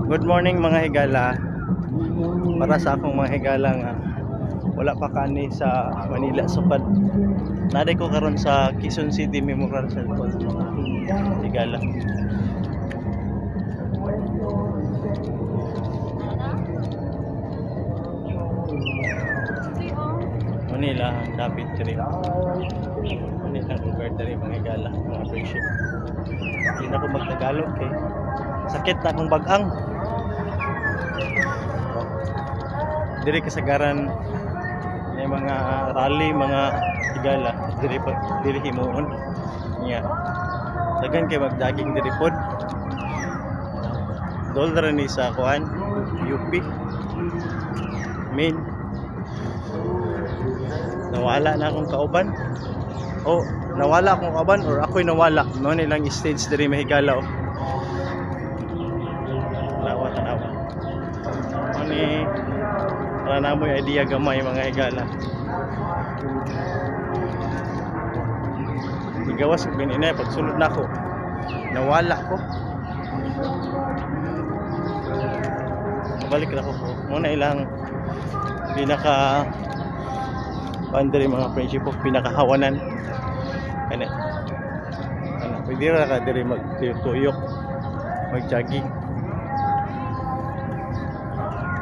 Good morning mga higala. Para sa akong mga higala nga wala pa kani sa Manila sukad. Naday ko karon sa Quezon City Memorial Cellphone mga higala. Manila David Tree. Manila lugar diri mga higala, mga friendship. Hindi na ko magtagalog kay sakit na akong bag-ang. Diri kasagaran may mga rally, mga higala diri himuon niya. Dagan kay mag-jogging diri pod. Dollar ni sa kuan UP main. Nawala na akong kauban. Nawala akong kauban or ako'y nawala. Mao ni lang stage diri mahigala. Tanawa. Ani para na mo idea gamay mga higala. Igawas ko ganina pagsulod na ako. Nawala ko. Balik na ako po. Muna ilang pinaka boundary mga friendship of pinakahawanan. Ano pwede ra ka diri magtuyok, mag-jogging.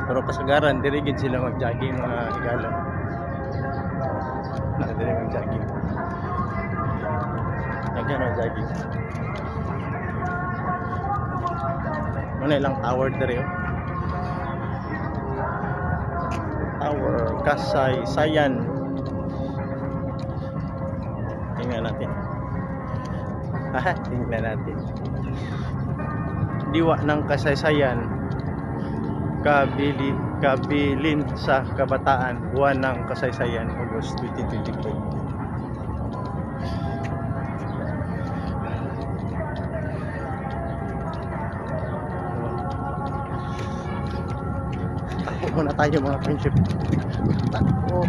Pero kasagaran diri gid sila mag-jogging mga higala. Diri mag-jogging. Mag-jogging. Muna ilang tower diri Tower Kasaysayan. Tingnan natin. Tingnan natin. Diwa ng Kasaysayan. Kabilin sa Kabataan. Buwan ng Kasaysayan, August 2024. Takbo muna tayo mga friendship. Takbo.